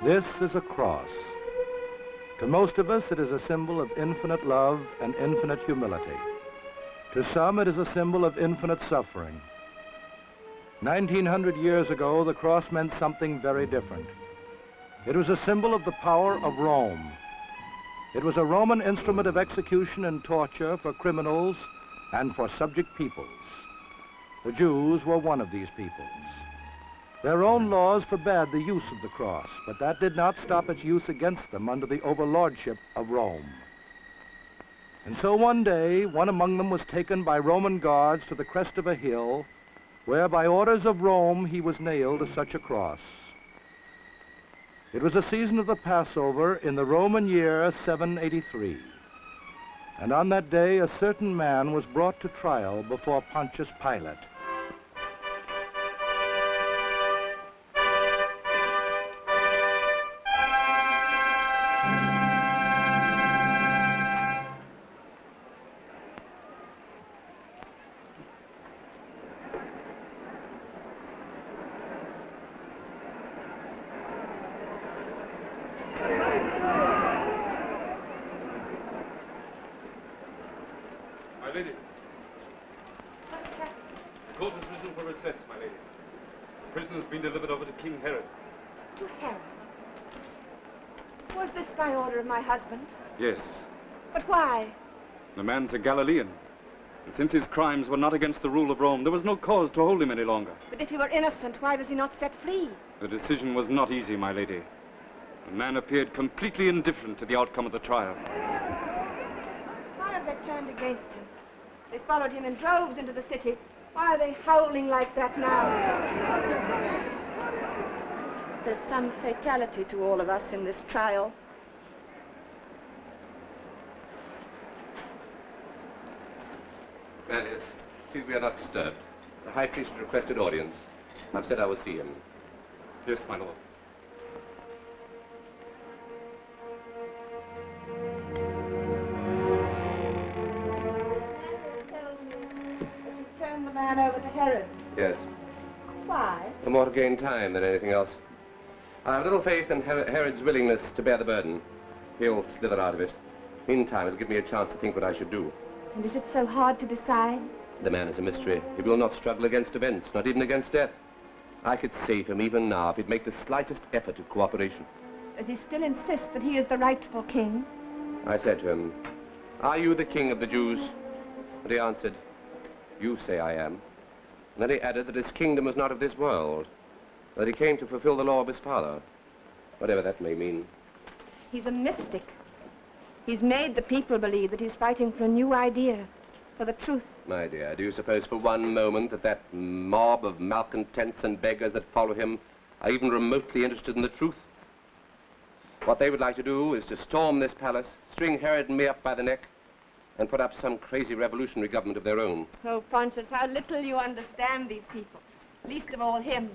This is a cross. To most of us, it is a symbol of infinite love and infinite humility. To some, it is a symbol of infinite suffering. 1900 years ago, the cross meant something very different. It was a symbol of the power of Rome. It was a Roman instrument of execution and torture for criminals and for subject peoples. The Jews were one of these peoples. Their own laws forbade the use of the cross, but that did not stop its use against them under the overlordship of Rome. And so one day, one among them was taken by Roman guards to the crest of a hill, where by orders of Rome he was nailed to such a cross. It was the season of the Passover in the Roman year 783. And on that day, a certain man was brought to trial before Pontius Pilate. King Herod. To Herod? Was this by order of my husband? Yes. But why? The man's a Galilean. And since his crimes were not against the rule of Rome, there was no cause to hold him any longer. But if he were innocent, why was he not set free? The decision was not easy, my lady. The man appeared completely indifferent to the outcome of the trial. Why have they turned against him? They followed him in droves into the city. Why are they howling like that now? There's some fatality to all of us in this trial. Manlius, see we are not disturbed. The High Priest requested audience. I've said I will see him. Yes, my lord. Tells me that you turned the man over to Herod. Yes. Why? For more to gain time than anything else. I have little faith in Herod's willingness to bear the burden. He'll slither out of it. Meantime, it'll give me a chance to think what I should do. And is it so hard to decide? The man is a mystery. He will not struggle against events, not even against death. I could save him even now if he'd make the slightest effort at cooperation. Does he still insist that he is the rightful king? I said to him, "Are you the king of the Jews?" And he answered, "You say I am." And then he added that his kingdom was not of this world, that he came to fulfill the law of his father, whatever that may mean. He's a mystic. He's made the people believe that he's fighting for a new idea, for the truth. My dear, do you suppose for one moment that that mob of malcontents and beggars that follow him are even remotely interested in the truth? What they would like to do is to storm this palace, string Herod and me up by the neck, and put up some crazy revolutionary government of their own. Oh, Pontius, how little you understand these people. Least of all him.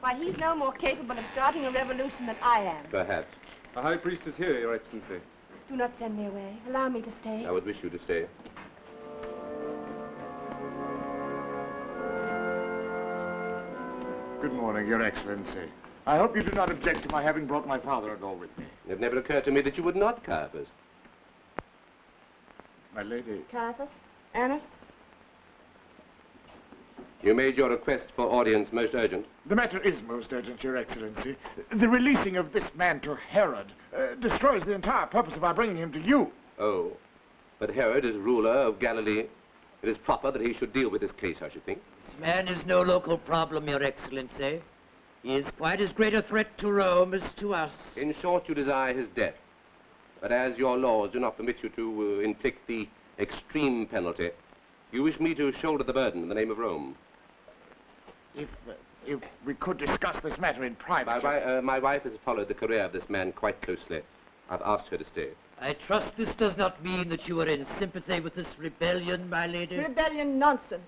Why, he's no more capable of starting a revolution than I am. Perhaps. The High Priest is here, Your Excellency. Do not send me away. Allow me to stay. I would wish you to stay. Good morning, Your Excellency. I hope you do not object to my having brought my father-in-law with me. It never occurred to me that you would not, Caiaphas. My lady... Caiaphas? Annas? You made your request for audience most urgent. The matter is most urgent, Your Excellency. The releasing of this man to Herod destroys the entire purpose of our bringing him to you. Oh, but Herod is ruler of Galilee. It is proper that he should deal with this case, I should think. This man is no local problem, Your Excellency. He is quite as great a threat to Rome as to us. In short, you desire his death. But as your laws do not permit you to inflict the extreme penalty, you wish me to shoulder the burden in the name of Rome. If we could discuss this matter in private... My wife has followed the career of this man quite closely. I've asked her to stay. I trust this does not mean that you are in sympathy with this rebellion, my lady. Rebellion nonsense.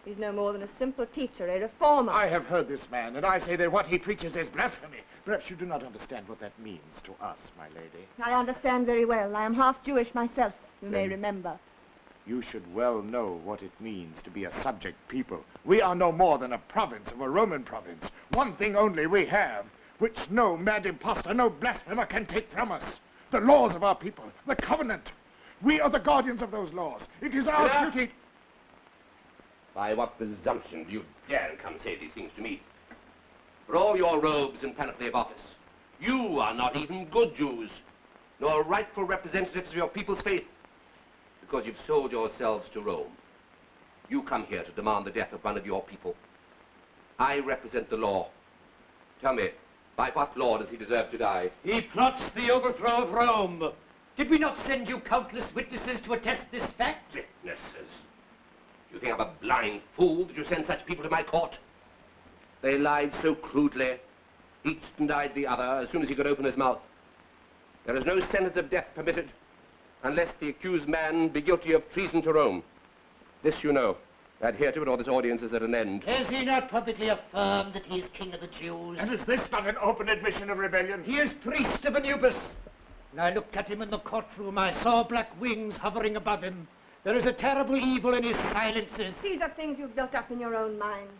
He's no more than a simple teacher, a reformer. I have heard this man, and I say that what he preaches is blasphemy. Perhaps you do not understand what that means to us, my lady. I understand very well. I am half Jewish myself, you may remember. You should well know what it means to be a subject people. We are no more than a province of a Roman province. One thing only we have. which no mad impostor, no blasphemer can take from us. The laws of our people, the covenant. We are the guardians of those laws. It is our duty... By what presumption do you dare come say these things to me? For all your robes and panoply of office, you are not even good Jews, nor rightful representatives of your people's faith, because you've sold yourselves to Rome. You come here to demand the death of one of your people. I represent the law. Tell me, by what law does he deserve to die? He plots the overthrow of Rome. Did we not send you countless witnesses to attest this fact? Witnesses? You think I'm a blind fool that you send such people to my court? They lied so crudely. Each denied the other as soon as he could open his mouth. There is no sentence of death permitted unless the accused man be guilty of treason to Rome. This you know. Adhere to it or this audience is at an end. Has he not publicly affirmed that he is king of the Jews? And is this not an open admission of rebellion? He is priest of Anubis. When I looked at him in the courtroom, I saw black wings hovering above him. There is a terrible evil in his silences. These are things you've built up in your own minds.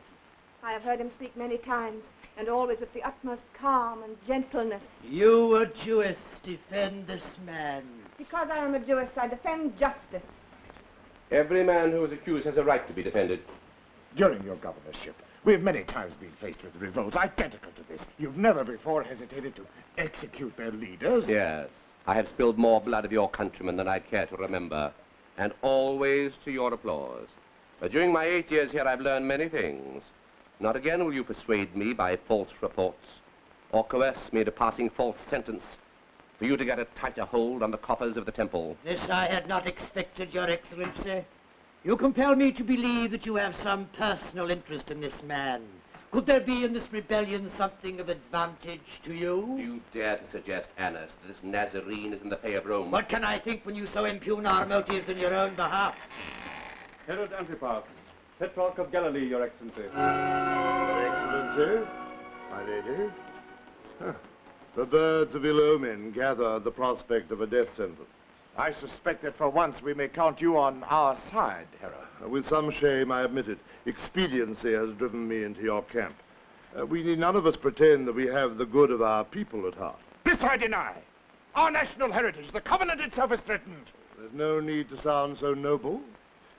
I have heard him speak many times, and always with the utmost calm and gentleness. You, a Jewess, defend this man. Because I am a Jewess, I defend justice. Every man who is accused has a right to be defended. During your governorship, we have many times been faced with revolts identical to this. You've never before hesitated to execute their leaders. Yes. I have spilled more blood of your countrymen than I care to remember, and always to your applause. But during my 8 years here, I've learned many things. Not again will you persuade me by false reports, or coerce me into passing false sentence, for you to get a tighter hold on the coffers of the temple. This I had not expected, Your Excellency. You compel me to believe that you have some personal interest in this man. Could there be in this rebellion something of advantage to you? Do you dare to suggest, Annas, that this Nazarene is in the pay of Rome? What can I think when you so impugn our motives in your own behalf? Herod Antipas, Tetrarch of Galilee, Your Excellency. Your Excellency, my lady. The birds of ill omen gather at the prospect of a death sentence. I suspect that for once we may count you on our side, Herod. With some shame, I admit it. Expediency has driven me into your camp. We need none of us pretend that we have the good of our people at heart. This I deny. Our national heritage, the covenant itself is threatened. There's no need to sound so noble.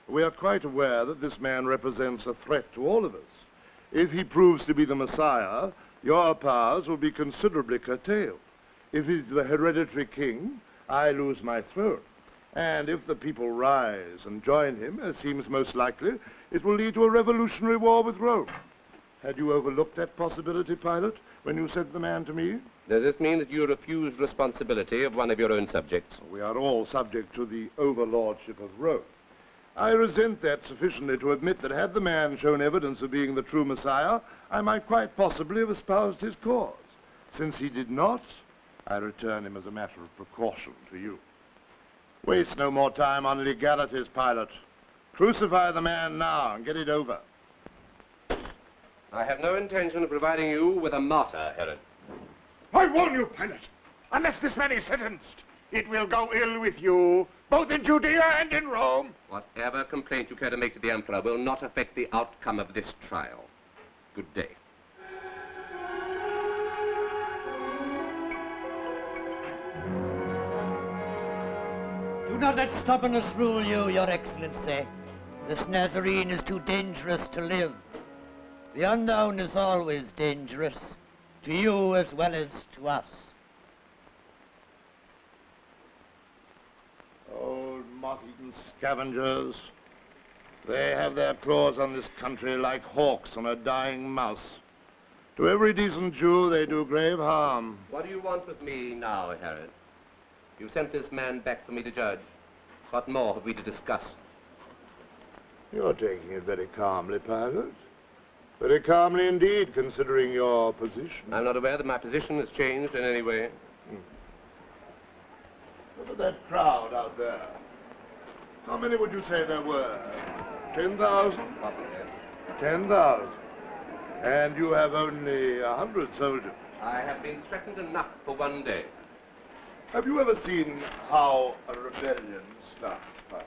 We are quite aware that this man represents a threat to all of us. If he proves to be the Messiah, your powers will be considerably curtailed. If he's the hereditary king, I lose my throne. And if the people rise and join him, as seems most likely, it will lead to a revolutionary war with Rome. Had you overlooked that possibility, Pilate, when you sent the man to me? Does this mean that you refused responsibility of one of your own subjects? We are all subject to the overlordship of Rome. I resent that sufficiently to admit that had the man shown evidence of being the true Messiah, I might quite possibly have espoused his cause. Since he did not, I return him as a matter of precaution to you. Waste no more time on legalities, Pilate. Crucify the man now and get it over. I have no intention of providing you with a martyr, Herod. I warn you, Pilate, unless this man is sentenced, it will go ill with you, both in Judea and in Rome. Whatever complaint you care to make to the emperor will not affect the outcome of this trial. Good day. Do not let stubbornness rule you, Your Excellency. This Nazarene is too dangerous to live. The unknown is always dangerous, to you as well as to us. Old moth-eaten scavengers. They have their claws on this country like hawks on a dying mouse. To every decent Jew, they do grave harm. What do you want with me now, Herod? You sent this man back for me to judge. What more have we to discuss? You're taking it very calmly, Pilate. Very calmly indeed, considering your position. I'm not aware that my position has changed in any way. Look at that crowd out there. How many would you say there were? 10,000? Possibly. 10,000. And you have only 100 soldiers. I have been threatened enough for one day. Have you ever seen how a rebellion starts, Pilate?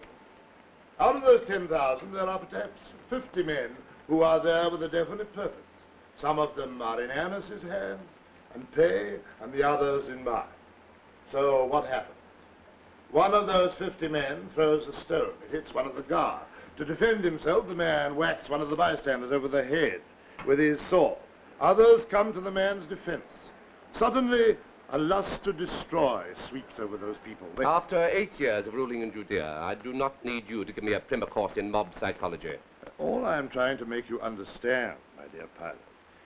Out of those 10,000, there are perhaps 50 men who are there with a definite purpose. Some of them are in Annas's hands, and pay, and the others in mine. So what happens? One of those 50 men throws a stone. It hits one of the guard. To defend himself, the man whacks one of the bystanders over the head with his sword. Others come to the man's defense. Suddenly, a lust to destroy sweeps over those people. After 8 years of ruling in Judea, I do not need you to give me a primer course in mob psychology. All I am trying to make you understand, my dear Pilate,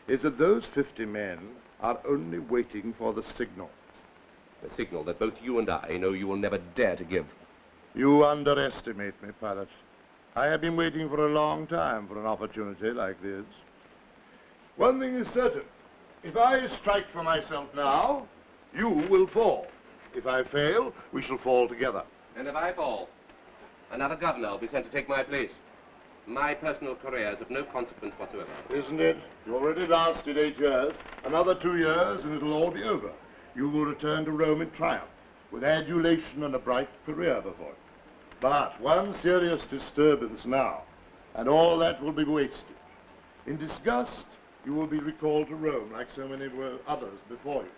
is that those 50 men are only waiting for the signal. The signal that both you and I know you will never dare to give. You underestimate me, Pilate. I have been waiting for a long time for an opportunity like this. One thing is certain. If I strike for myself now, you will fall. If I fail, we shall fall together. And if I fall, another governor will be sent to take my place. My personal career is of no consequence whatsoever. Isn't it? You already lasted 8 years. Another 2 years and it'll all be over. You will return to Rome in triumph, with adulation and a bright career before you. But one serious disturbance now, and all that will be wasted. In disgust, you will be recalled to Rome like so many others before you.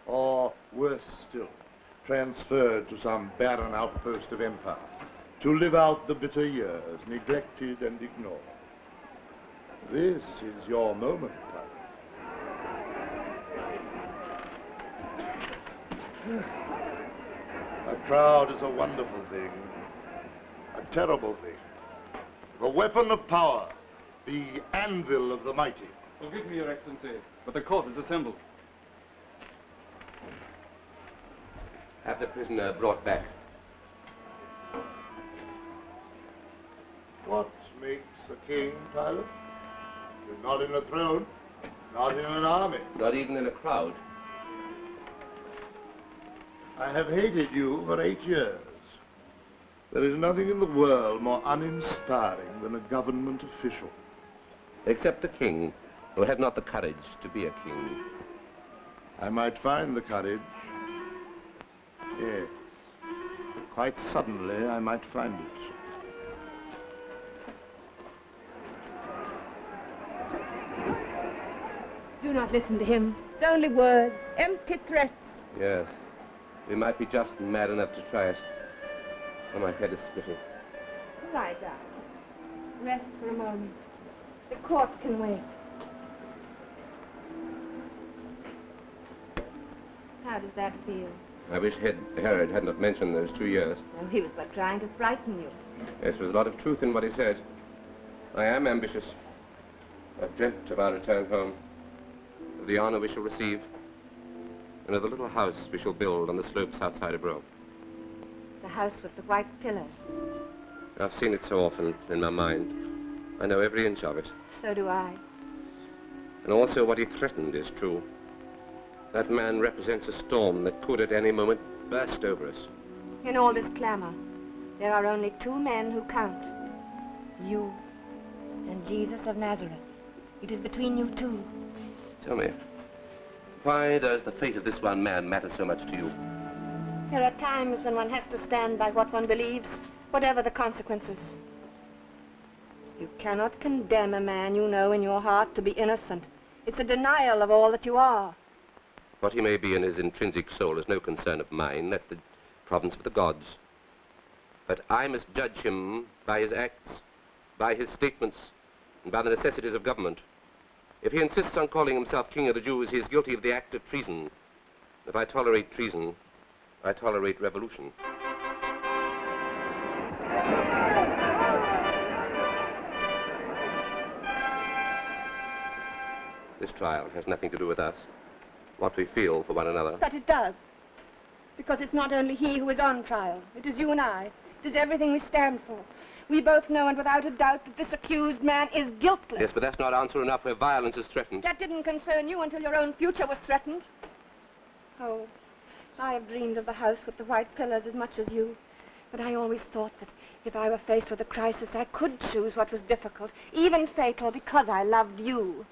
Or, worse still, transferred to some barren outpost of empire, to live out the bitter years, neglected and ignored. This is your moment, Pilate. A crowd is a wonderful thing, a terrible thing. The weapon of power, the anvil of the mighty. Forgive me, Your Excellency, but the court is assembled. Have the prisoner brought back. What makes a king, Pilate? You're not in a throne, not in an army. Not even in a crowd. I have hated you for 8 years. There is nothing in the world more uninspiring than a government official. Except the king, who had not the courage to be a king. I might find the courage. Yes. Quite suddenly, I might find it. Do not listen to him. It's only words, empty threats. Yes. We might be just mad enough to try it. Oh, my head is splitting. Lie down. Rest for a moment. The court can wait. How does that feel? I wish Herod had not mentioned those 2 years. Oh, he was but trying to frighten you. Yes, there was a lot of truth in what he said. I am ambitious. I've dreamt of our return home, of the honor we shall receive, and of the little house we shall build on the slopes outside of Rome. The house with the white pillars. I've seen it so often in my mind. I know every inch of it. So do I. And also what he threatened is true. That man represents a storm that could at any moment burst over us. In all this clamor, there are only 2 men who count. You and Jesus of Nazareth. It is between you 2. Tell me, why does the fate of this one man matter so much to you? There are times when one has to stand by what one believes, whatever the consequences. You cannot condemn a man you know in your heart to be innocent. It's a denial of all that you are. What he may be in his intrinsic soul is no concern of mine. That's the province of the gods. But I must judge him by his acts, by his statements, and by the necessities of government. If he insists on calling himself King of the Jews, he is guilty of the act of treason. If I tolerate treason, I tolerate revolution. This trial has nothing to do with us, what we feel for one another. But it does. Because it's not only he who is on trial. It is you and I. It is everything we stand for. We both know and without a doubt that this accused man is guiltless. Yes, but that's not answer enough where violence is threatened. That didn't concern you until your own future was threatened. Oh, I have dreamed of the house with the white pillars as much as you. But I always thought that if I were faced with a crisis, I could choose what was difficult, even fatal, because I loved you.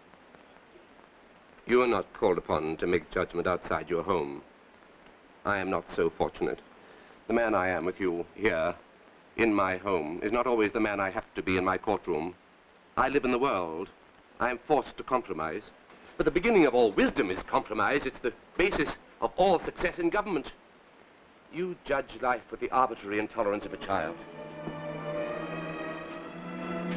You are not called upon to make judgment outside your home. I am not so fortunate. The man I am with you here, in my home, is not always the man I have to be in my courtroom. I live in the world. I am forced to compromise. But the beginning of all wisdom is compromise. It's the basis of all success in government. You judge life with the arbitrary intolerance of a child.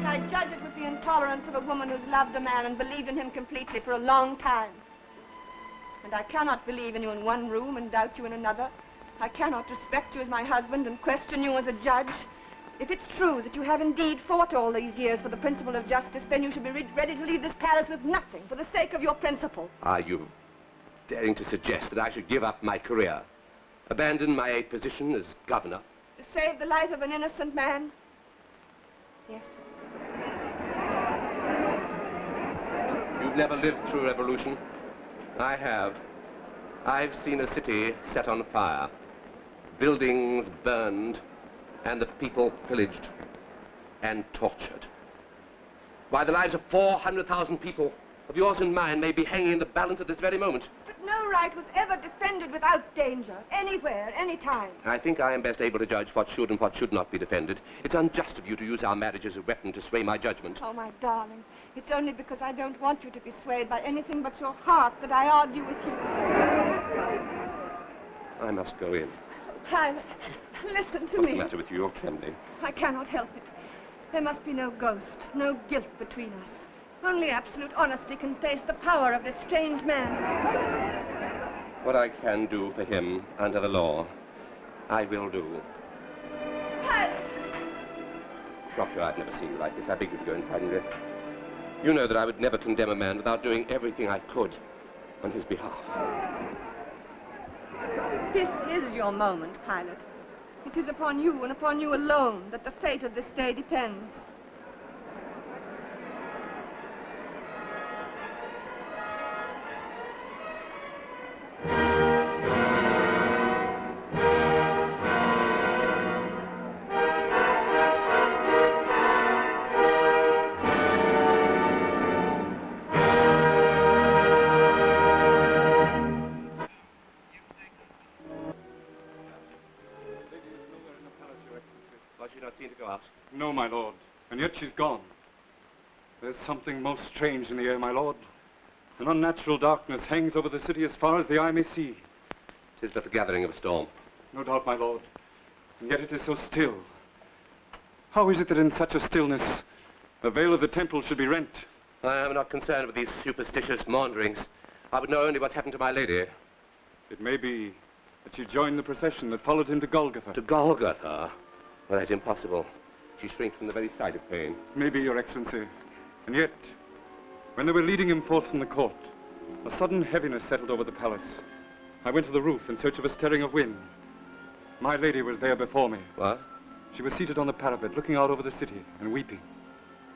I judge it with the intolerance of a woman who's loved a man and believed in him completely for a long time. And I cannot believe in you in one room and doubt you in another. I cannot respect you as my husband and question you as a judge. If it's true that you have indeed fought all these years for the principle of justice, then you should be ready to leave this palace with nothing for the sake of your principle. Are you daring to suggest that I should give up my career, abandon my position as governor? To save the life of an innocent man? Yes. You've never lived through a revolution. I have. I've seen a city set on fire, buildings burned, and the people pillaged and tortured. Why, the lives of 400,000 people, of yours and mine, may be hanging in the balance at this very moment. But no right was ever defended without danger, anywhere, anytime. I think I am best able to judge what should and what should not be defended. It's unjust of you to use our marriage as a weapon to sway my judgment. Oh, my darling, it's only because I don't want you to be swayed by anything but your heart that I argue with you. I must go in. Pilate, listen to What's me. the matter with you? You're trembling. I cannot help it. There must be no ghost, no guilt between us. Only absolute honesty can face the power of this strange man. What I can do for him under the law, I will do. Pilate! Doctor, I've never seen you like this. I beg you to go inside and rest. You know that I would never condemn a man without doing everything I could on his behalf. This is your moment, Pilate. It is upon you and upon you alone that the fate of this day depends. No, my lord. And yet she's gone. There's something most strange in the air, my lord. An unnatural darkness hangs over the city as far as the eye may see. 'Tis but the gathering of a storm. No doubt, my lord. And yet it is so still. How is it that in such a stillness, the veil of the temple should be rent? I am not concerned with these superstitious maunderings. I would know only what's happened to my lady. It may be that she joined the procession that followed him to Golgotha. To Golgotha? Well, that's impossible. She shrinks from the very sight of pain. Maybe, Your Excellency. And yet, when they were leading him forth from the court, a sudden heaviness settled over the palace. I went to the roof in search of a stirring of wind. My lady was there before me. What? She was seated on the parapet, looking out over the city and weeping,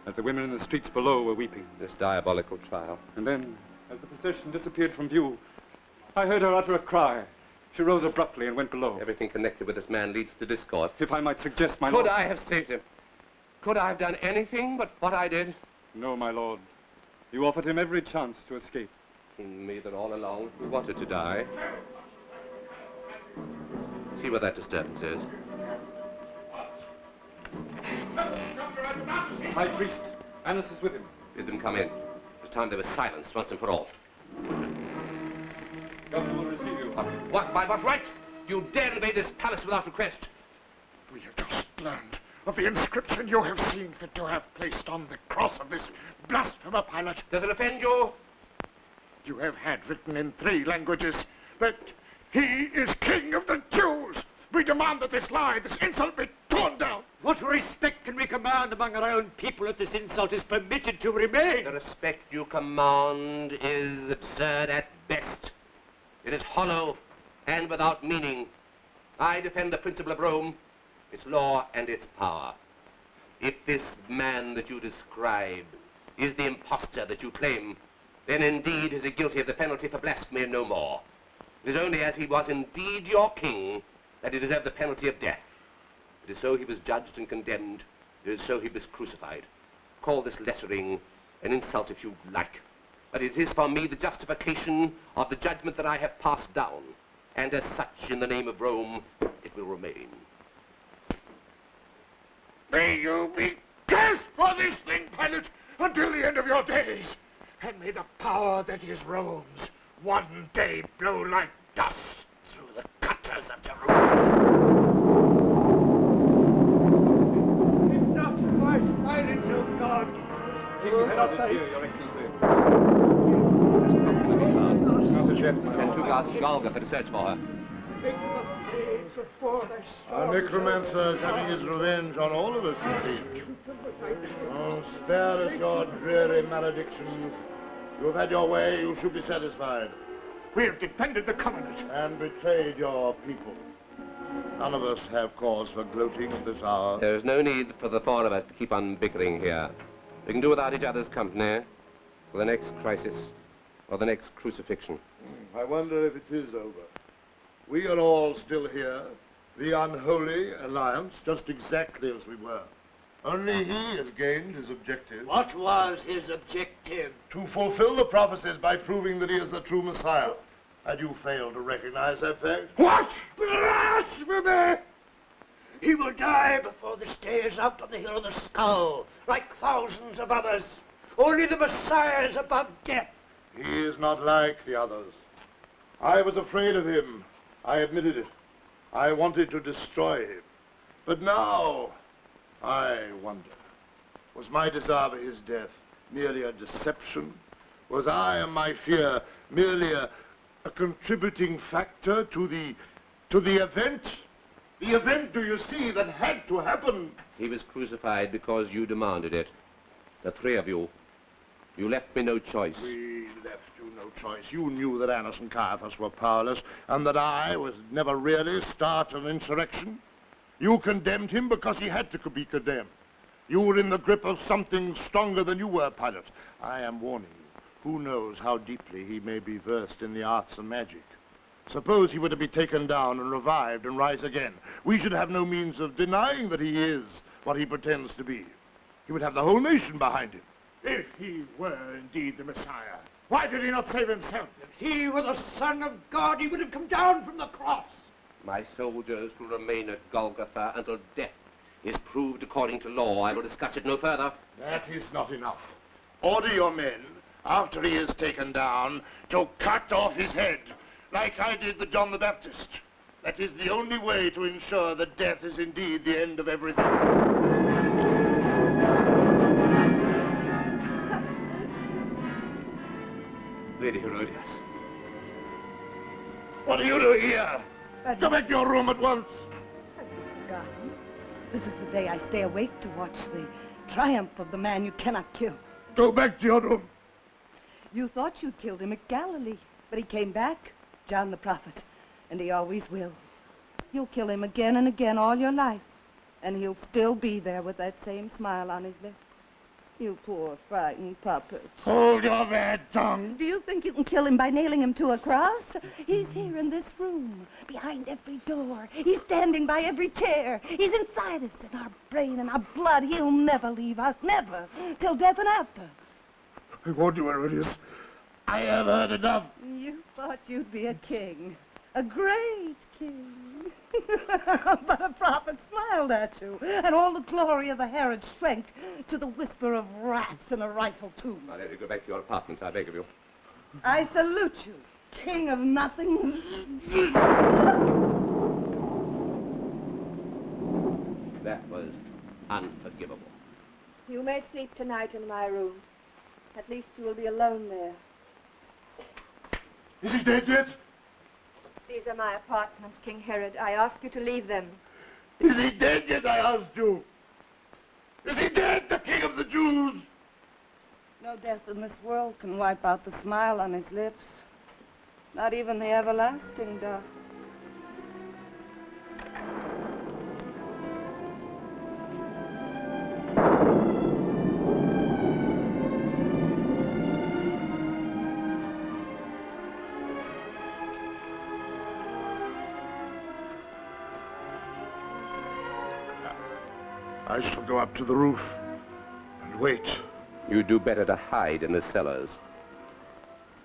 as the women in the streets below were weeping. This diabolical trial. And then, as the procession disappeared from view, I heard her utter a cry. She rose abruptly and went below. Everything connected with this man leads to discord. If I might suggest, my lord... Could I have saved him? Could I have done anything but what I did? No, my lord. You offered him every chance to escape. It seemed to me that all along he wanted to die. See what that disturbance is. High priest, Annas is with him. Bid them come in. It's time they were silenced once and for all. Governor will receive you. What? By what right? You dare invade this palace without request? We have just learned of the inscription you have seen fit to have placed on the cross of this blasphemer Pilate. Does it offend you? You have had written in 3 languages that he is king of the Jews. We demand that this lie, this insult be torn down. What respect can we command among our own people if this insult is permitted to remain? The respect you command is absurd at best. It is hollow and without meaning. I defend the principle of Rome, its law and its power. If this man that you describe is the impostor that you claim, then indeed is he guilty of the penalty for blasphemy and no more. It is only as he was indeed your king that he deserved the penalty of death. It is so he was judged and condemned. It is so he was crucified. Call this lettering an insult if you like, but it is for me the justification of the judgment that I have passed down, and as such, in the name of Rome, it will remain. May you be cursed for this thing, Pilate, until the end of your days. and may the power that is Rome's one day blow like dust through the gutters of Jerusalem. If not by silence, O God. Your Excellency. Send 2 guards to Golgotha to search for her. Our necromancer is having his revenge on all of us, you see. Oh, spare us your dreary maledictions. You have had your way, you should be satisfied. We have defended the covenant. And betrayed your people. None of us have cause for gloating at this hour. There is no need for the 4 of us to keep on bickering here. We can do without each other's company for the next crisis or the next crucifixion. I wonder if it is over. We are all still here, the unholy alliance, just exactly as we were. Only he has gained his objective. What was his objective? To fulfill the prophecies by proving that he is the true Messiah. Had you failed to recognize that fact? What? Blasphemy! He will die before this day is out on the hill of the skull, like thousands of others. Only the Messiah is above death. He is not like the others. I was afraid of him. I admitted it. I wanted to destroy him. But now, I wonder, was my desire for his death merely a deception? Was I and my fear merely a contributing factor to the event? The event, do you see, that had to happen? He was crucified because you demanded it. The 3 of you. You left me no choice. We left you no choice. You knew that Annas and Caiaphas were powerless, and that I was never really start an insurrection. You condemned him because he had to be condemned. You were in the grip of something stronger than you were, Pilate. I am warning you. Who knows how deeply he may be versed in the arts and magic. Suppose he were to be taken down and revived and rise again. We should have no means of denying that he is what he pretends to be. He would have the whole nation behind him. If he were indeed the Messiah, why did he not save himself? If he were the Son of God, he would have come down from the cross. My soldiers will remain at Golgotha until death is proved according to law. I will discuss it no further. That is not enough. Order your men, after he is taken down, to cut off his head, like I did the John the Baptist. That is the only way to ensure that death is indeed the end of everything. Lady Herodias. What are you doing here? Go back to your room at once. Have you forgotten? This is the day I stay awake to watch the triumph of the man you cannot kill. Go back to your room. You thought you'd killed him at Galilee, but he came back, John the prophet, and he always will. You'll kill him again and again all your life, and he'll still be there with that same smile on his lips. You poor frightened puppet. Hold your bad tongue. Do you think you can kill him by nailing him to a cross? He's here in this room, behind every door. He's standing by every chair. He's inside us, in our brain and our blood. He'll never leave us, never, till death and after. I warned you, Herodias. I have heard enough. You thought you'd be a king, a great king. But a prophet smiled at you, and all the glory of the Herod shrank to the whisper of rats in a rifle tomb. Now, let you go back to your apartments, I beg of you. I salute you, king of nothing. That was unforgivable. You may sleep tonight in my room. At least you will be alone there. Is he dead yet? These are my apartments, King Herod. I ask you to leave them. Is he dead yet, I asked you? Is he dead, the king of the Jews? No death in this world can wipe out the smile on his lips. Not even the everlasting death. I shall go up to the roof and wait. You do better to hide in the cellars.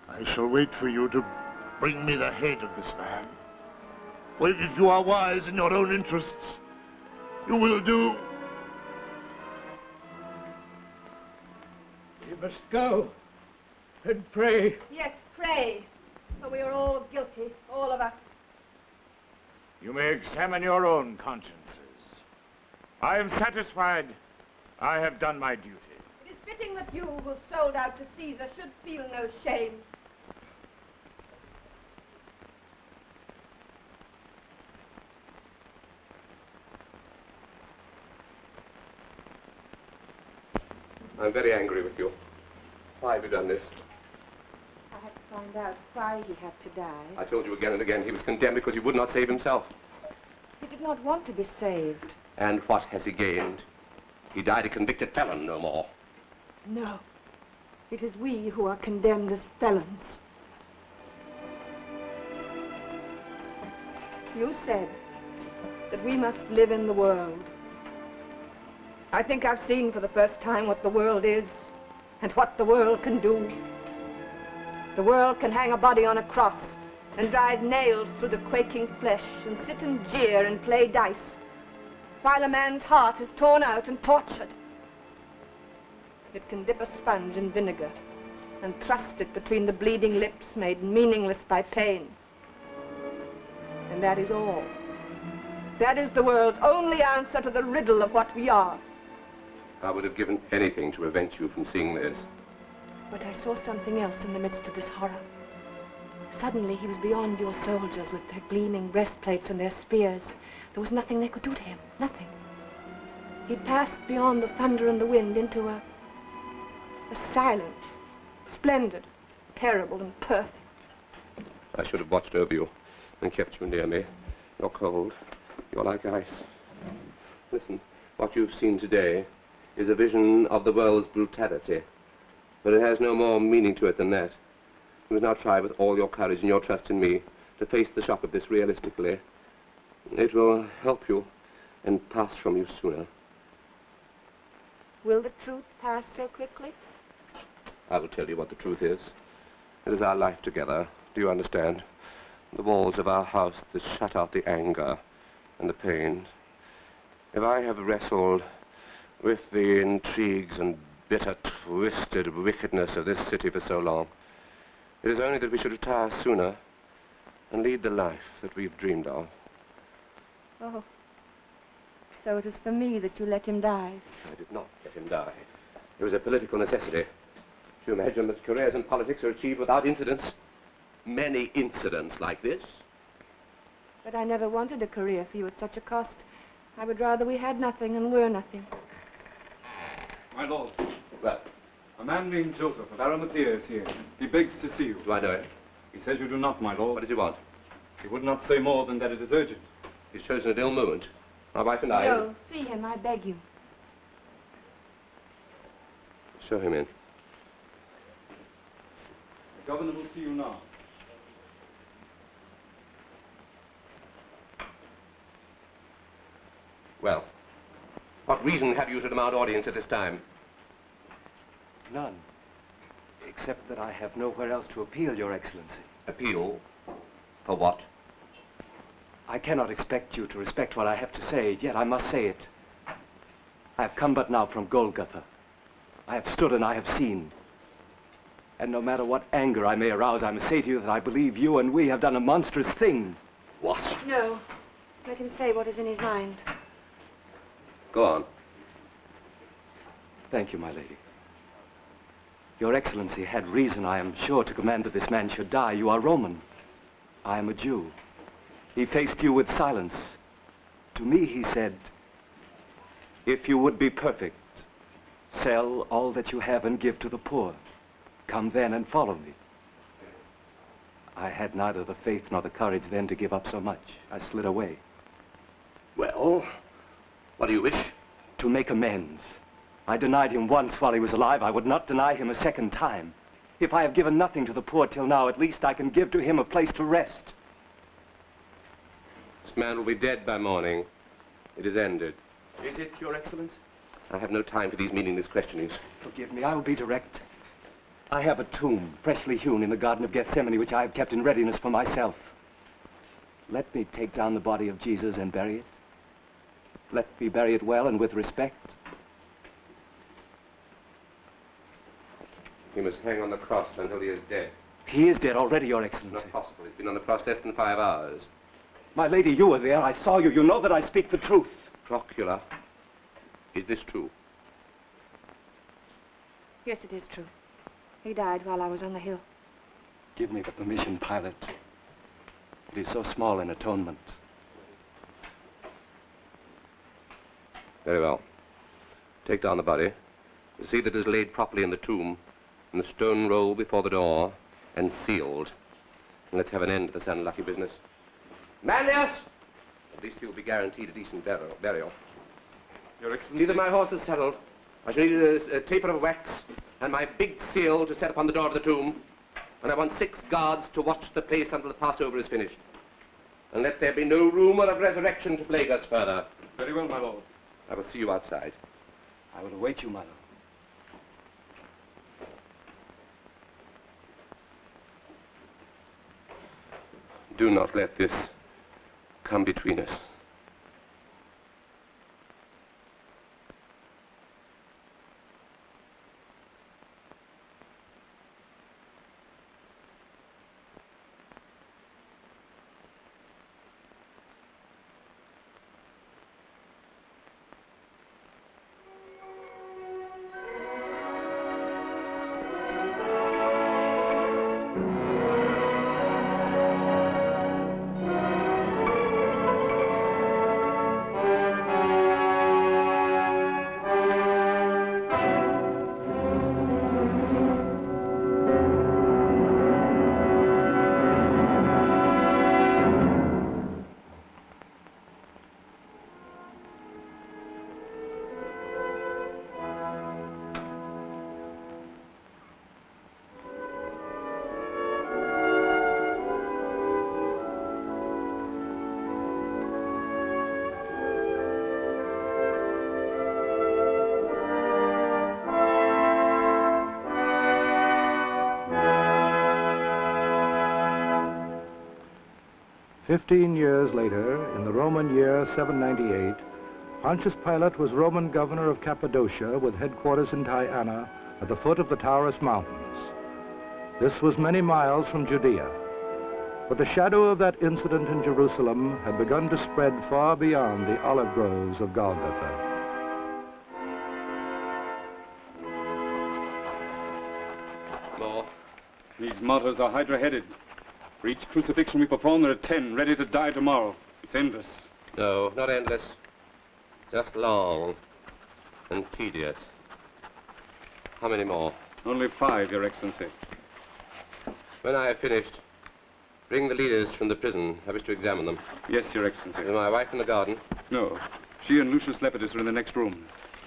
I shall wait for you to bring me the head of this man. Well, if you are wise in your own interests, you will do. You must go. and pray. Yes, pray. For we are all guilty, all of us. You may examine your own consciences. I am satisfied. I have done my duty. It is fitting that you, who sold out to Caesar, should feel no shame. I'm very angry with you. Why have you done this? I had to find out why he had to die. I told you again and again he was condemned because he would not save himself. He did not want to be saved. And what has he gained? He died a convicted felon, no more. No. It is we who are condemned as felons. You said that we must live in the world. I think I've seen for the first time what the world is and what the world can do. The world can hang a body on a cross and drive nails through the quaking flesh and sit and jeer and play dice while a man's heart is torn out and tortured. It can dip a sponge in vinegar and thrust it between the bleeding lips made meaningless by pain. And that is all. That is the world's only answer to the riddle of what we are. I would have given anything to prevent you from seeing this. But I saw something else in the midst of this horror. Suddenly he was beyond your soldiers with their gleaming breastplates and their spears. There was nothing they could do to him, nothing. He passed beyond the thunder and the wind into a silence, splendid, terrible and perfect. I should have watched over you and kept you near me. You're cold. You're like ice. Listen, what you've seen today is a vision of the world's brutality. But it has no more meaning to it than that. You must now try with all your courage and your trust in me to face the shock of this realistically. It will help you and pass from you sooner. Will the truth pass so quickly? I will tell you what the truth is. It is our life together. Do you understand? The walls of our house that shut out the anger and the pain. If I have wrestled with the intrigues and bitter, twisted wickedness of this city for so long, it is only that we should retire sooner and lead the life that we've dreamed of. Oh, so it is for me that you let him die? I did not let him die. It was a political necessity. Do you imagine that careers in politics are achieved without incidents? Many incidents like this. But I never wanted a career for you at such a cost. I would rather we had nothing and were nothing. My lord. Well? A man named Joseph of Arimathea is here. He begs to see you. Do I know him? He says you do not, my lord. What does he want? He would not say more than that it is urgent. He's chosen an ill moment. My wife and I... No, see him, I beg you. Show him in. The governor will see you now. Well, what reason have you to demand audience at this time? None. Except that I have nowhere else to appeal, Your Excellency. Appeal? For what? I cannot expect you to respect what I have to say, yet I must say it. I have come but now from Golgotha. I have stood and I have seen. And no matter what anger I may arouse, I must say to you that I believe you and we have done a monstrous thing. What? No. Let him say what is in his mind. Go on. Thank you, my lady. Your Excellency had reason, I am sure, to command that this man should die. You are Roman. I am a Jew. He faced you with silence. To me, he said, if you would be perfect, sell all that you have and give to the poor. Come then and follow me. I had neither the faith nor the courage then to give up so much. I slid away. Well, what do you wish? To make amends. I denied him once while he was alive. I would not deny him a second time. If I have given nothing to the poor till now, at least I can give to him a place to rest. This man will be dead by morning. It is ended. Is it, Your Excellency? I have no time for these meaningless questionings. Forgive me, I will be direct. I have a tomb, freshly hewn in the Garden of Gethsemane, which I have kept in readiness for myself. Let me take down the body of Jesus and bury it. Let me bury it well and with respect. He must hang on the cross until he is dead. He is dead already, Your Excellency. Not possible. He's been on the cross less than 5 hours. My lady, you were there. I saw you. You know that I speak the truth. Procula, is this true? Yes, it is true. He died while I was on the hill. Give me the permission, Pilate. It is so small an atonement. Very well. Take down the body. See that it is laid properly in the tomb, in the stone roll before the door, and sealed. And let's have an end to this unlucky business. Manlius! At least he'll be guaranteed a decent burial. Your Excellency... See that my horse is saddled. I shall need a taper of wax and my big seal to set upon the door of the tomb. And I want 6 guards to watch the place until the Passover is finished. And let there be no rumor of resurrection to plague us further. Very well, my lord. I will see you outside. I will await you, my lord. Do not let this come between us. "15 years later, in the Roman year 798, Pontius Pilate was Roman governor of Cappadocia with headquarters in Tyana at the foot of the Taurus Mountains. This was many miles from Judea, but the shadow of that incident in Jerusalem had begun to spread far beyond the olive groves of Golgotha. More. These martyrs are hydra-headed. For each crucifixion we perform, there are 10 ready to die tomorrow. It's endless. No, not endless. Just long and tedious. How many more? Only 5, Your Excellency. When I have finished, bring the leaders from the prison. I wish to examine them. Yes, Your Excellency. Is my wife in the garden? No. She and Lucius Lepidus are in the next room.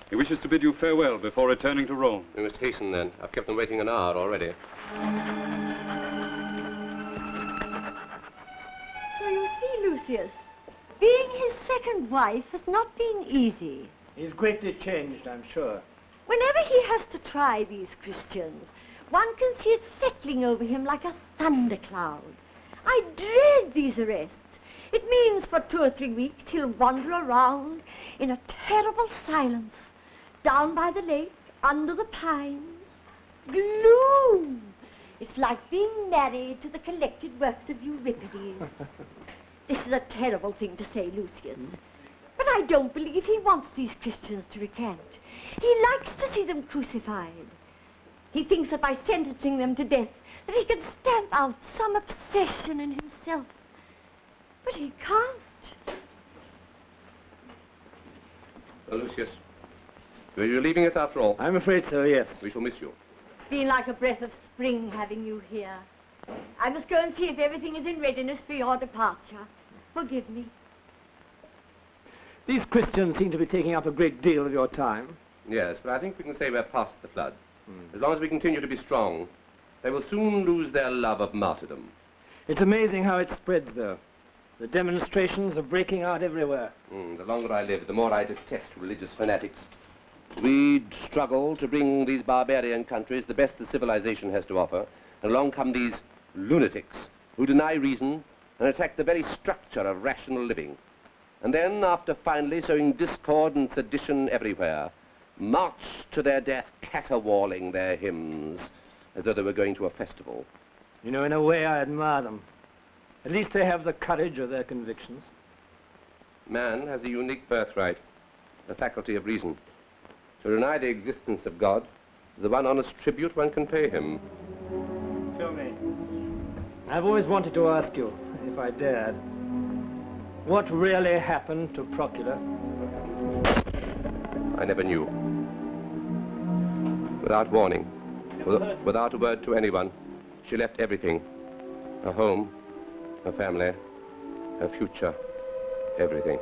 He wishes to bid you farewell before returning to Rome. We must hasten, then. I've kept them waiting an hour already. So you see, Lucius, being his second wife has not been easy. He's greatly changed, I'm sure. Whenever he has to try these Christians, one can see it settling over him like a thundercloud. I dread these arrests. It means for 2 or 3 weeks he'll wander around in a terrible silence, down by the lake, under the pines. Gloom! It's like being married to the collected works of Euripides. This is a terrible thing to say, Lucius. But I don't believe he wants these Christians to recant. He likes to see them crucified. He thinks that by sentencing them to death, that he can stamp out some obsession in himself. But he can't. Well, Lucius, are you leaving us after all? I'm afraid so, yes. We shall miss you. It's been like a breath of spring having you here. I must go and see if everything is in readiness for your departure. Forgive me. These Christians seem to be taking up a great deal of your time. Yes, but I think we can say we're past the flood. As long as we continue to be strong, they will soon lose their love of martyrdom. It's amazing how it spreads, though. The demonstrations are breaking out everywhere. The longer I live, the more I detest religious fanatics. We struggle to bring these barbarian countries the best that civilization has to offer, and along come these lunatics who deny reason and attack the very structure of rational living. And then, after finally sowing discord and sedition everywhere, march to their death caterwauling their hymns. as though they were going to a festival. You know, in a way, I admire them. At least they have the courage of their convictions. Man has a unique birthright, the faculty of reason. To deny the existence of God is the one honest tribute one can pay him. Tell me, I've always wanted to ask you, if I dared, what really happened to Procula? I never knew. Without warning, without a word to anyone, she left everything. Her home, her family, her future, everything.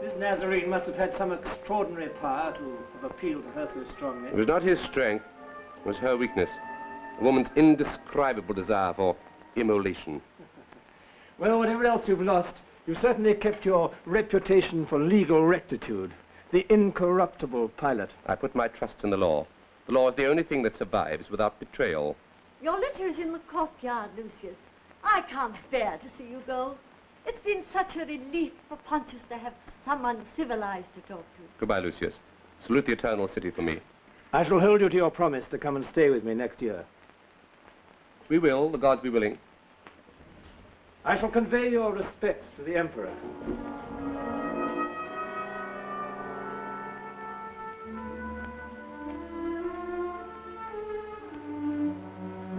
This Nazarene must have had some extraordinary power to have appealed to her so strongly. It was not his strength, it was her weakness. A woman's indescribable desire for immolation. Well, whatever else you've lost, you've certainly kept your reputation for legal rectitude. The incorruptible Pilate. I put my trust in the law. The law is the only thing that survives without betrayal. Your litter is in the courtyard, Lucius. I can't bear to see you go. It's been such a relief for Pontius to have someone civilized to talk to. Goodbye, Lucius. Salute the Eternal City for me. I shall hold you to your promise to come and stay with me next year. We will, the gods be willing. I shall convey your respects to the Emperor.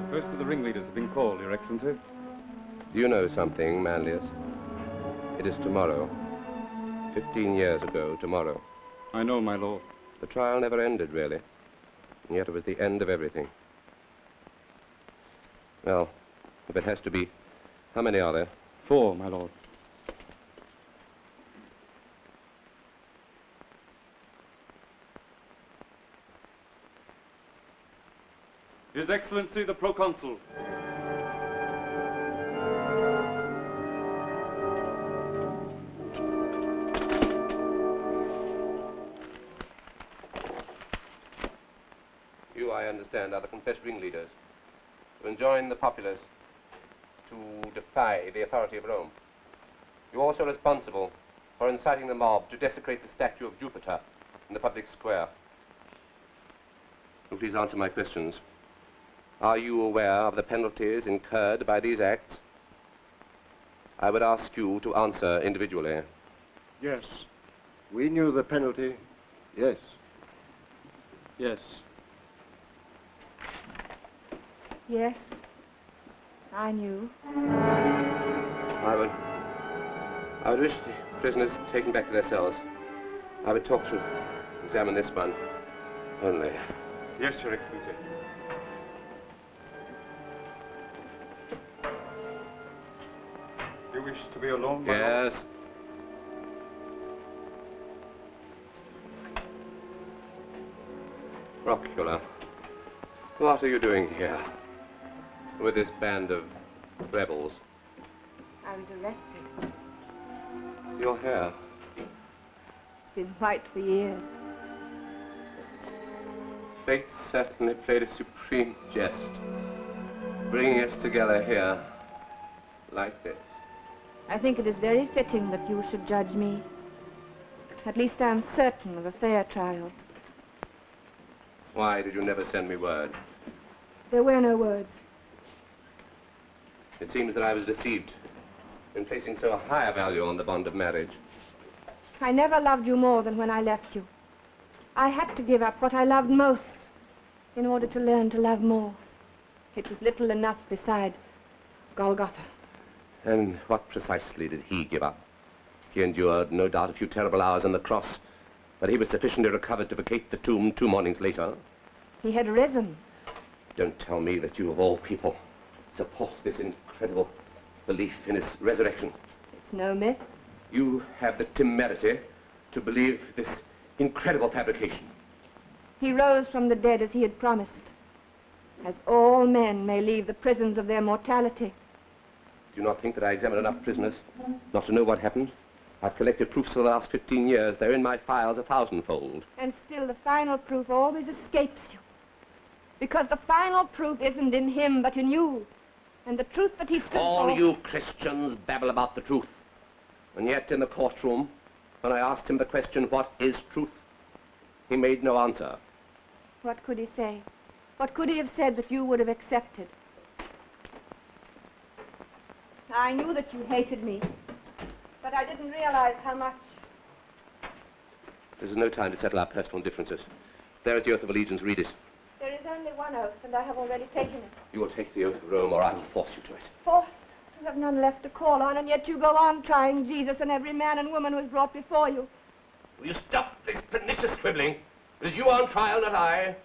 The first of the ringleaders have been called, Your Excellency. Do you know something, Manlius? It is tomorrow. 15 years ago, tomorrow. I know, my lord. The trial never ended, really. And yet it was the end of everything. Well, if it has to be, how many are there? 4, my lord. His Excellency the Proconsul. You, I understand, are the confessed ringleaders who enjoin the populace to defy the authority of Rome. You're also responsible for inciting the mob to desecrate the statue of Jupiter in the public square. Will you please answer my questions? Are you aware of the penalties incurred by these acts? I would ask you to answer individually. Yes. We knew the penalty. Yes. Yes. Yes, I knew. I would wish the prisoners taken back to their cells. I would talk to examine this one only. Yes, Your Excellency. You wish to be alone, my lord? Yes. Procula, what are you doing here with this band of rebels? I was arrested. Your hair. It's been white for years. Fate certainly played a supreme jest, bringing us together here like this. I think it is very fitting that you should judge me. At least I'm certain of a fair trial. Why did you never send me word? There were no words. It seems that I was deceived in placing so high a value on the bond of marriage. I never loved you more than when I left you. I had to give up what I loved most in order to learn to love more. It was little enough beside Golgotha. And what precisely did he give up? He endured, no doubt, a few terrible hours on the cross, but he was sufficiently recovered to vacate the tomb 2 mornings later. He had risen. Don't tell me that you, of all people, support this incredible belief in his resurrection. It's no myth. You have the temerity to believe this incredible fabrication. He rose from the dead as he had promised, as all men may leave the prisons of their mortality. Do you not think that I examined enough prisoners not to know what happened? I've collected proofs for the last 15 years. They're in my files 1,000-fold. And still the final proof always escapes you. Because the final proof isn't in him, but in you. And the truth that he stood for... All you Christians babble about the truth. And yet in the courtroom, when I asked him the question, what is truth? He made no answer. What could he say? What could he have said that you would have accepted? I knew that you hated me, but I didn't realize how much. This is no time to settle our personal differences. There is the oath of allegiance. Read it. There is only one oath, and I have already taken it. You will take the oath of Rome, or I will force you to it. Forced? You have none left to call on, and yet you go on trying Jesus and every man and woman who is brought before you. Will you stop this pernicious quibbling? It is you on trial, not I.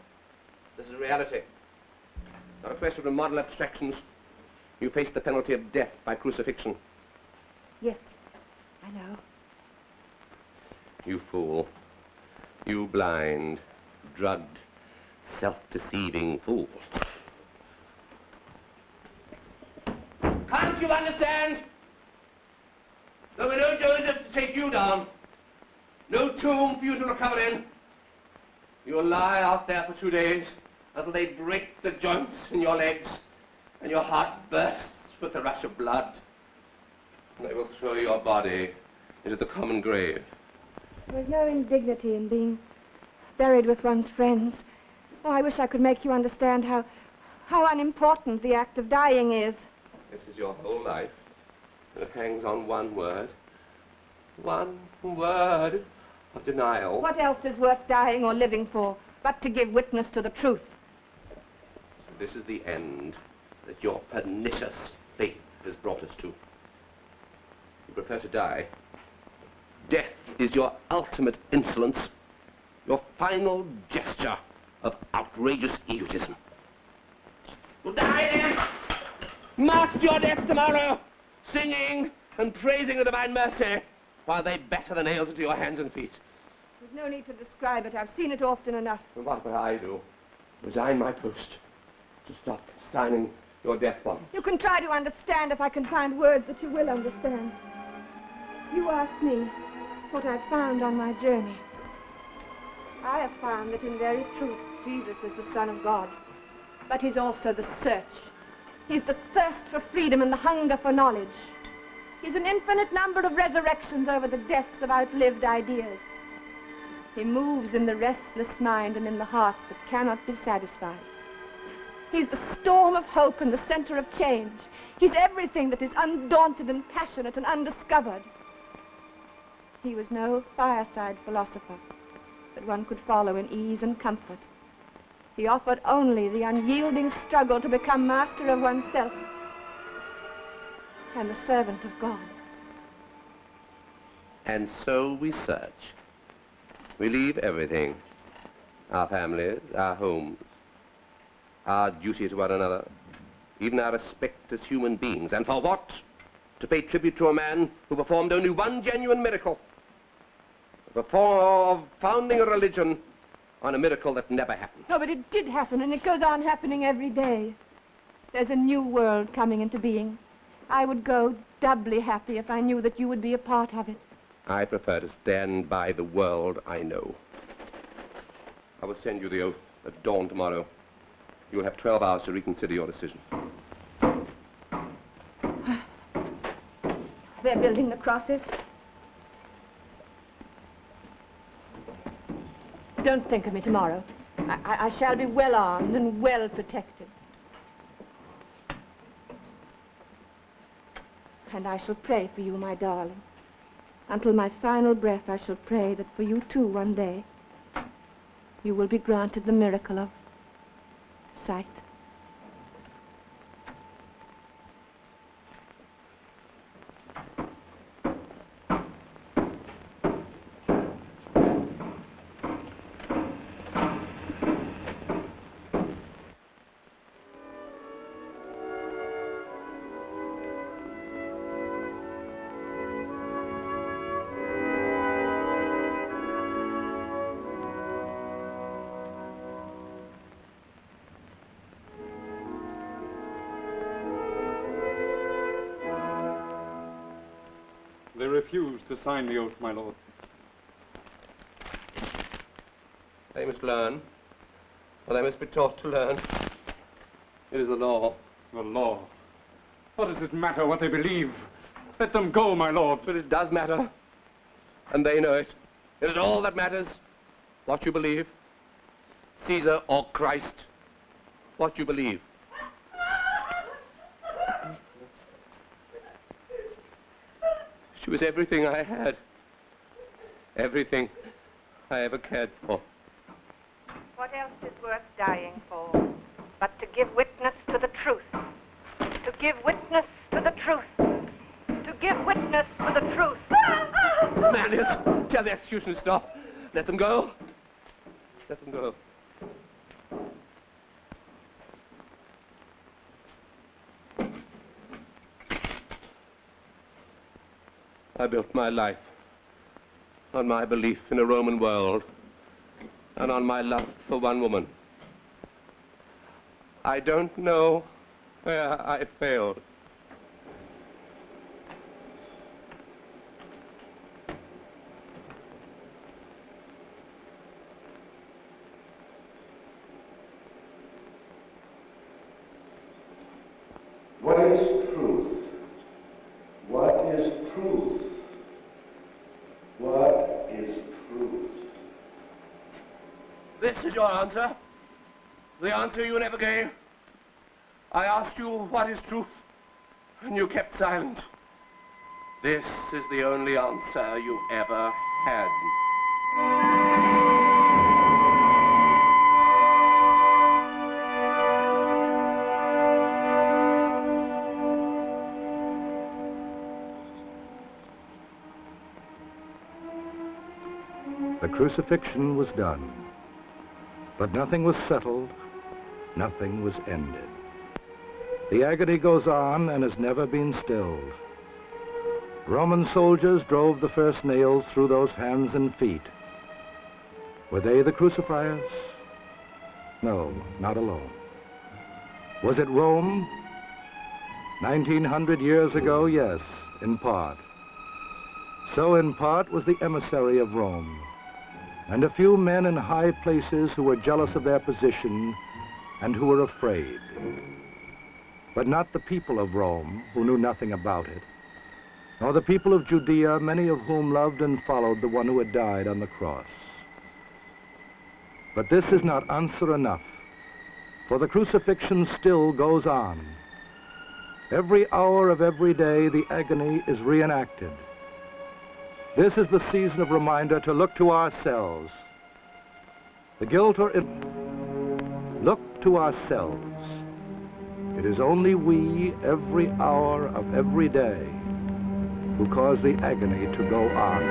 This is reality. Not a question of model abstractions. You face the penalty of death by crucifixion. Yes, I know. You fool. You blind, drugged, self-deceiving fool. Can't you understand? There were no Joseph to take you down. No tomb for you to recover in. You'll lie out there for 2 days until they break the joints in your legs and your heart bursts with the rush of blood. And they will throw your body into the common grave. There's no indignity in being buried with one's friends. Oh, I wish I could make you understand how unimportant the act of dying is. This is your whole life. And it hangs on one word. One word of denial. What else is worth dying or living for but to give witness to the truth? So this is the end that your pernicious faith has brought us to. You prefer to die. Death is your ultimate insolence, your final gesture of outrageous egotism. You'll die then! March to your death tomorrow, singing and praising the divine mercy, while they batter the nails into your hands and feet. There's no need to describe it. I've seen it often enough. And what will I do? Resign my post to stop signing your death warrant. You can try to understand if I can find words that you will understand. You asked me what I'd found on my journey. I have found that in very truth, Jesus is the Son of God. But he's also the search. He's the thirst for freedom and the hunger for knowledge. He's an infinite number of resurrections over the deaths of outlived ideas. He moves in the restless mind and in the heart that cannot be satisfied. He's the storm of hope and the center of change. He's everything that is undaunted and passionate and undiscovered. He was no fireside philosopher that one could follow in ease and comfort. He offered only the unyielding struggle to become master of oneself and the servant of God. And so we search. We leave everything. Our families, our homes, our duty to one another, even our respect as human beings. And for what? To pay tribute to a man who performed only one genuine miracle. Before founding a religion on a miracle that never happened. No, but it did happen, and it goes on happening every day. There's a new world coming into being. I would go doubly happy if I knew that you would be a part of it. I prefer to stand by the world I know. I will send you the oath at dawn tomorrow. You will have 12 hours to reconsider your decision. They're building the crosses. Don't think of me tomorrow. I shall be well armed and well protected. And I shall pray for you, my darling. Until my final breath, I shall pray that for you too, one day, you will be granted the miracle of sight. They refuse to sign the oath, my lord. They must learn, or they must be taught to learn. It is the law. The law? What does it matter what they believe? Let them go, my lord. But it does matter, and they know it. It is all that matters, what you believe. Caesar or Christ. what you believe. She was everything I had. Everything I ever cared for. What else is worth dying for but to give witness to the truth? To give witness to the truth. To give witness to the truth. Manlius, tell the execution to stop. Let them go. Let them go. I built my life on my belief in a Roman world and on my love for one woman. I don't know where I failed. What is truth? What is truth? What is truth? This is your answer. The answer you never gave. I asked you what is truth, and you kept silent. This is the only answer you ever had. The crucifixion was done, but nothing was settled, nothing was ended. The agony goes on and has never been stilled. Roman soldiers drove the first nails through those hands and feet. Were they the crucifiers? No, not alone. Was it Rome? 1900 years ago, yes, in part. So in part was the emissary of Rome, and a few men in high places who were jealous of their position and who were afraid. But not the people of Rome, who knew nothing about it, nor the people of Judea, many of whom loved and followed the one who had died on the cross. But this is not answer enough, for the crucifixion still goes on. Every hour of every day, the agony is reenacted. This is the season of reminder to look to ourselves. The guilt or look to ourselves. It is only we, every hour of every day, who cause the agony to go on.